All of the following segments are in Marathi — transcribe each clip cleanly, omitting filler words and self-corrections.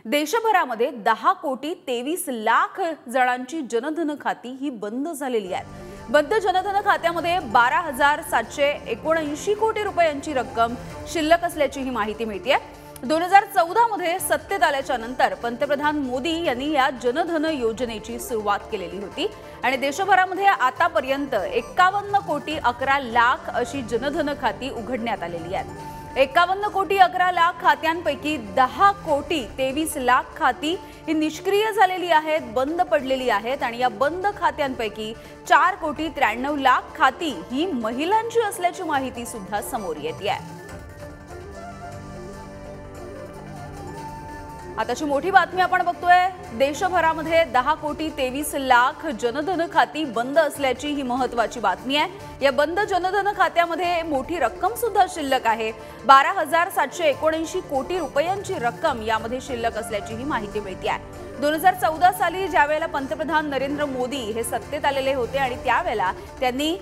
देशभरामध्ये 10,23,00,000 जणांची जनधन खाती ही बंद झालेली आहेत। बंद जनधन खात्यामध्ये 12,779 कोटी रुपयांची रक्कम शिल्लक असल्याची ही माहिती मिळते। 2014 मध्ये सत्तेत आल्याच्या नंतर पंतप्रधान मोदी यांनी या जनधन योजनेची सुरुवात केलेली होती आणि देशभरामध्ये आतापर्यंत 51,11,00,000 अशी जनधन खाती उघडण्यात आलेली आहेत। 51,11,00,000 खात्यांपैकी 10,23,00,000 खाती ही निष्क्रिय झालेली आहेत, बंद पडलेली आहेत आणि या बंद खात्यांपैकी 4,93,00,000 खाती ही महिलांची असल्याची माहिती सुद्धा समोर येते आहे। आताची मोठी बातमी आपण बघतोय। देशभरामध्ये 10,23,00,000 जनधन खाती बंद असल्याची ही महत्त्वाची बातमी आहे। या बंद जनधन खात्यामध्ये मोठी रक्कम सुद्धा शिल्लक आहे। 12,779 कोटी रुपयांची रक्कम यामध्ये शिल्लक असल्याची ही माहिती मिळते आहे। 2014 साली ज्यावेळेला पंतप्रधान नरेंद्र मोदी हे सत्तेत आलेले होते आणि त्यावेळेला त्यांनी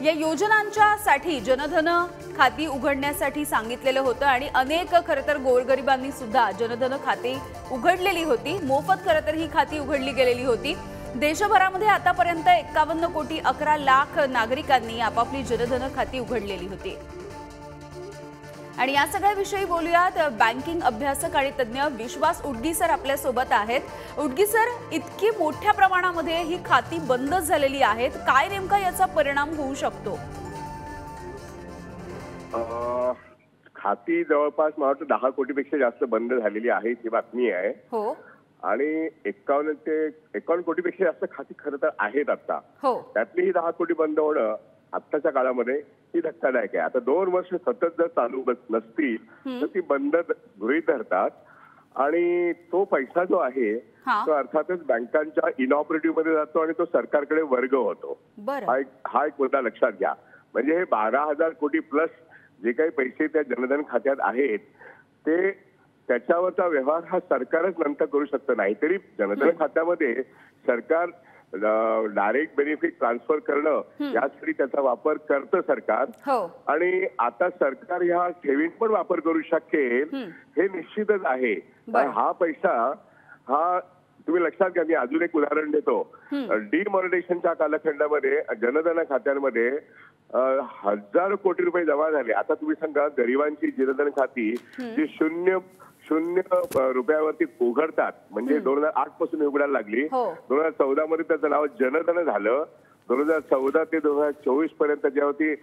या योजनांच्यासाठी जनधन खाती उघडण्यासाठी सांगितलेलं होतं आणि अनेक खरतर गोरगरिबांनी सुद्धा जनधन खाती उघडलेली होती। मोफत खरतर ही खाती उघडली गेलेली होती। देशभरामध्ये आतापर्यंत 51,11,00,000 नागरिकांनी आपापली जनधन खाती उघडलेली होती। आणि या सगळ्याविषयी बोलूयात। बँकिंग अभ्यासक आणि तज्ञ विश्वास उडगी सर आपल्या सोबत आहेत। उडगी सर, इतकी मोठ्या प्रमाणामध्ये ही खाती बंद झालेली आहेत, काय नेमका याचा परिणाम होऊ शकतो? खाती जवळपास मला वाटतं 10 कोटीपेक्षा जास्त बंद झालेली आहे ही बातमी आहे। हो, आणि 51 कोटीपेक्षा जास्त खाती खरं तर आहेत आता। हो, त्यातली ही 10 कोटी बंद होणं आत्ताच्या काळामध्ये ही धक्कादायक आहे। आता 2 वर्ष सतत जर चालू नसतील तर ती बंद गृहीत धरतात आणि तो पैसा जो आहे तो अर्थातच बँकांच्या इनऑपरेटिव्ह मध्ये जातो आणि तो सरकारकडे वर्ग होतो। हा एक मुद्दा लक्षात घ्या। म्हणजे हे 12,000 कोटी प्लस जे काही पैसे त्या जनधन खात्यात आहेत ते त्याच्यावरचा व्यवहार हा सरकारच नंतर करू शकतं। नाहीतरी जनधन खात्यामध्ये सरकार डायरेक्ट बेनिफिट ट्रान्सफर करणं यासाठी त्याचा वापर करतं सरकार। आणि आता सरकार ह्या ठेवीत पण वापर करू शकेल हे निश्चितच आहे। हा पैसा हा तुम्ही लक्षात घ्या। मी अजून एक उदाहरण देतो। डिमॉनिटायझेशनच्या कालखंडामध्ये जनधन खात्यांमध्ये 1,000 कोटी रुपये जमा झाले। आता तुम्ही सांगा गरिबांची जनधन खाती जी शून्य रुपयावरती उघडतात म्हणजे 2008 पासून उघडायला लागली। 2014 मध्ये त्याचं नाव जनधन झालं। 2014 ते 2024 पर्यंत त्याच्यावरती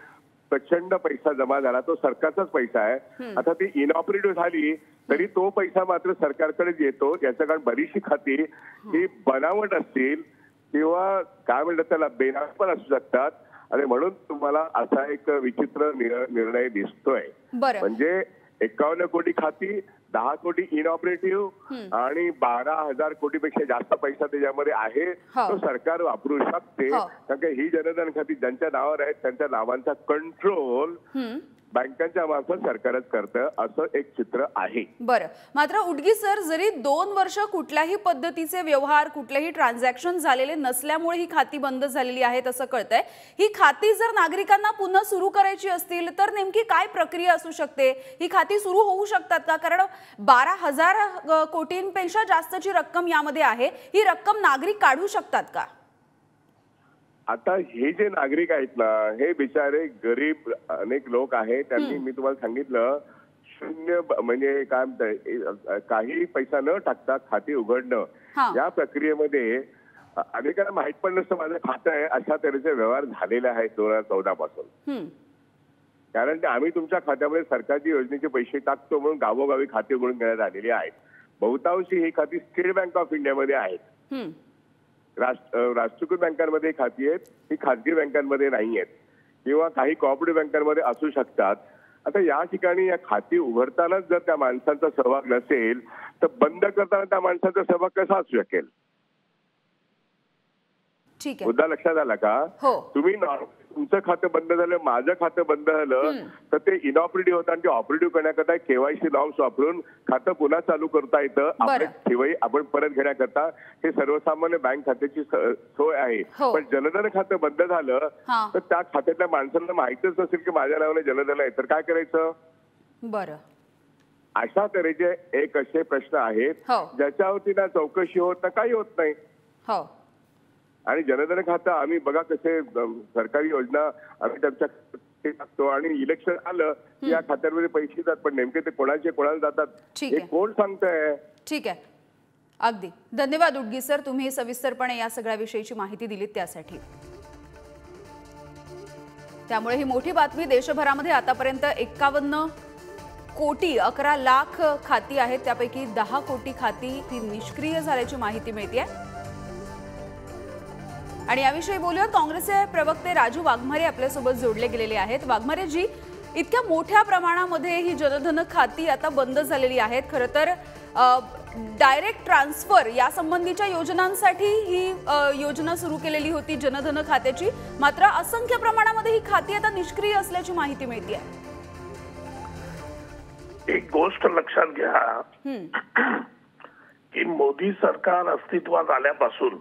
प्रचंड पैसा जमा झाला, तो सरकारचाच पैसा आहे। आता ती इनऑपरेटिव्ह झाली तरी तो पैसा मात्र सरकारकडेच येतो। याचं कारण बरीचशी खाती ही बनावट असतील किंवा काय म्हणतात त्याला बेनामी पण असू शकतात आणि म्हणून तुम्हाला असा एक विचित्र निर्णय दिसतोय। म्हणजे 51 कोटी खाती, 10 कोटी इनऑपरेटिव्ह आणि 12,000 कोटीपेक्षा जास्त पैसा त्याच्यामध्ये आहे तो सरकार वापरू शकते। कारण की ही जनधन खाती ज्यांच्या नावावर आहेत त्यांच्या नावांचा कंट्रोल बँकांच्या मार्फत सरकारच करतं, असं एक चित्र आहे। बरं, मात्र उडगी सर, जरी 2 वर्ष कुठल्याही पद्धतीचे व्यवहार कुठलेही ट्रान्झॅक्शन झालेले नसल्यामुळे ही खाती बंद झालेली आहेत असं कळतंय। ही खाती जर नागरिकांना पुन्हा सुरू करायची असतील तर नेमकी काय प्रक्रिया असू शकते? ही खाती सुरू होऊ शकतात का? कारण 12,000 कोटींपेक्षा जास्तची रक्कम यामध्ये आहे। ही रक्कम नागरिक काढू शकतात का? आता हे जे नागरिक आहेत ना हे बिचारे गरीब अनेक लोक आहेत। त्यांनी मी तुम्हाला सांगितलं शून्य म्हणजे काय म्हणतात काही पैसा न टाकता खाती उघडणं या प्रक्रियेमध्ये अनेकांना माहित पण नसतं माझं खातं आहे अशा तऱ्हेचे व्यवहार झालेले आहेत 2014 पासून। कारण आम्ही तुमच्या खात्यामध्ये सरकारची योजनेचे पैसे टाकतो म्हणून गावोगावी खाते उघडून घेण्यात आलेली आहेत। बहुतांशी ही खाती स्टेट बँक ऑफ इंडियामध्ये आहेत। राष्ट्रीयकृत बँकांमध्ये खाती आहेत, ही खाजगी बँकांमध्ये नाही आहेत किंवा काही कोऑपरेटिव्ह बँकांमध्ये असू शकतात। आता या ठिकाणी या खाती उघडतानाच जर त्या माणसांचा सहभाग नसेल तर बंद करताना त्या माणसाचा सहभाग कसा असू शकेल? मुद्दा लक्षात आला का? तुम्ही तुमचं खातं बंद झालं, माझं खातं बंद झालं तर ते इनऑपरेटिव्ह होतं आणि ते ऑपरेटिव्ह करण्याकरता केवायसी नॉर्म्स वापरून खातं पुन्हा चालू करता येतं। आपले ठेवी आपण परत घेण्याकरता हे सर्वसामान्य बँक खात्याची सोय आहे। पण जनधन खातं बंद झालं तर त्या खात्यातल्या माणसांना माहितीच नसेल की माझ्या नावाने जनधन आहे तर काय करायचं? बरं, अशा तऱ्हेचे एक असे प्रश्न आहेत हो. ज्याच्यावरती ना चौकशी होत ना काही होत नाही. हो. आणि जनधन खातं आम्ही बघा कसे सरकारी योजना आम्ही त्यांच्या टाकतो आणि इलेक्शन आलं की या खात्यांमध्ये पैसे येतात, पण नेमके ते कोणाला जातात ठीक हे आहे. कोण सांगतंय? ठीक आहे, अगदी धन्यवाद उडगी सर, तुम्ही सविस्तरपणे या सगळ्या विषयीची माहिती दिलीत त्यासाठी. त्यामुळे ही मोठी बातमी, देशभरामध्ये आतापर्यंत 51 कोटी 11 लाख खाती आहेत, त्यापैकी 10 कोटी खाती ही निष्क्रिय झाल्याची माहिती मिळते. आणि याविषयी बोलूया, काँग्रेसचे प्रवक्ते राजू वाघमारे आपल्यासोबत जोडले गेलेले आहेत. वाघमारे जी, इतक्या मोठ्या प्रमाणामध्ये ही जनधन खाती आता बंद झालेली आहेत. खरं तर डायरेक्ट ट्रान्सफर या संबंधीच्या योजनांसाठी ही योजना सुरू केलेली होती जनधन खात्याची, मात्र असंख्य प्रमाणामध्ये ही खाती आता निष्क्रिय असल्याची माहिती मिळते. एक गोष्ट लक्षात घ्या की मोदी सरकार अस्तित्वात आल्यापासून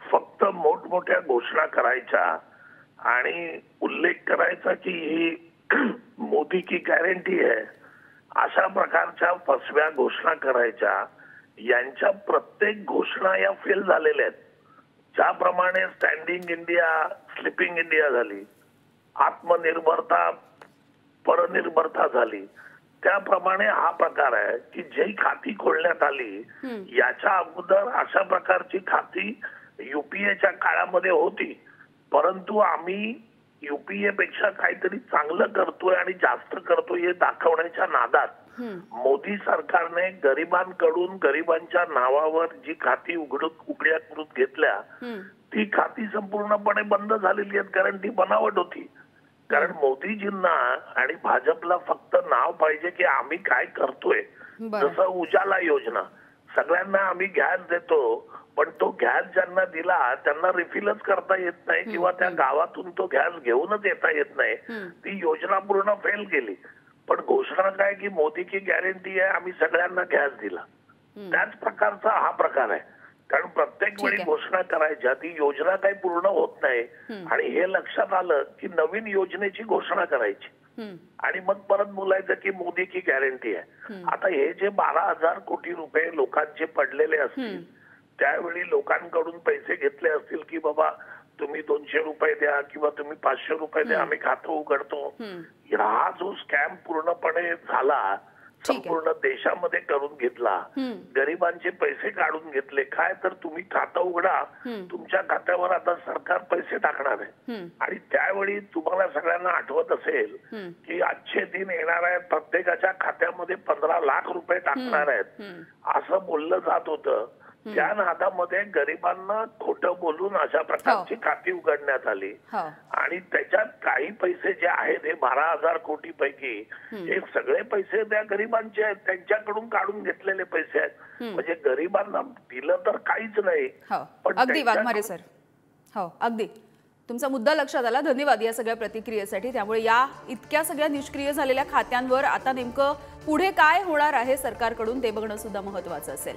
फक्त मोठमोठ्या घोषणा करायच्या आणि उल्लेख करायचा की ही मोदी की गॅरंटी आहे, अशा प्रकारच्या फसव्या घोषणा करायच्या. यांच्या प्रत्येक घोषणा या फेल झालेल्या आहेत. ज्याप्रमाणे स्टँडिंग इंडिया स्लीपिंग इंडिया झाली, आत्मनिर्भरता परनिर्भरता झाली, त्याप्रमाणे हा प्रकार आहे की जी खाती खोलण्यात आली याच्या अगोदर अशा प्रकारची खाती युपीएच्या काळामध्ये होती, परंतु आम्ही युपीए पेक्षा काहीतरी चांगलं करतोय आणि जास्त करतोय हे दाखवण्याच्या नादात मोदी सरकारने गरिबांकडून गरिबांच्या नावावर जी खाती उघड्या करून घेतल्या ती खाती संपूर्णपणे बंद झालेली आहेत, कारण ती बनावट होती. कारण मोदीजींना आणि भाजपला फक्त नाव पाहिजे की आम्ही काय करतोय. जसं उजाला योजना, सगळ्यांना आम्ही गॅस देतो, पण तो गॅस ज्यांना दिला त्यांना रिफिलच करता येत नाही किंवा त्या गावातून तो गॅस घेऊनच येता येत नाही. ती योजना पूर्ण फेल गेली. पण घोषणा काय की मोदी की गॅरंटी आहे, आम्ही सगळ्यांना गॅस दिला. त्याच प्रकारचा हा प्रकार आहे. कारण प्रत्येक वेळी घोषणा करायच्या, ती योजना काही पूर्ण होत नाही आणि हे लक्षात आलं की नवीन योजनेची घोषणा करायची आणि मग परत बोलायचं की मोदी की गॅरंटी आहे. आता हे जे 12,000 कोटी रुपये लोकांचे पडलेले असतील, त्यावेळी लोकांकडून पैसे घेतले असतील की बाबा तुम्ही 200 रुपये द्या किंवा तुम्ही 500 रुपये द्या, आम्ही खातं उघडतो. हा जो स्कॅम पूर्णपणे झाला, संपूर्ण देशामध्ये करून घेतला, गरिबांचे पैसे काढून घेतले. काय तर तुम्ही खातं उघडा, तुमच्या खात्यावर आता सरकार पैसे टाकणार आहे. आणि त्यावेळी तुम्हाला सगळ्यांना आठवत असेल की आजचे दिन येणार आहेत, प्रत्येकाच्या खात्यामध्ये 15 लाख रुपये टाकणार आहेत असं बोललं जात होतं. त्या नादामध्ये गरिबांना खोटं बोलून अशा प्रकारची खाती उघडण्यात आली आणि त्याच्यात काही पैसे जे आहेत हे 12,000 कोटी पैकी हे सगळे पैसे त्या गरिबांचे आहेत, त्यांच्याकडून काढून घेतलेले पैसे आहेत. म्हणजे गरिबांना दिलं तर काहीच नाही. अगदी वाघमारे सर, हो अगदी तुमचा मुद्दा लक्षात आला, धन्यवाद या सगळ्या प्रतिक्रियेसाठी. त्यामुळे या इतक्या सगळ्या निष्क्रिय झालेल्या खात्यांवर आता नेमकं पुढे काय होणार आहे सरकारकडून ते बघणं सुद्धा महत्त्वाचं असेल.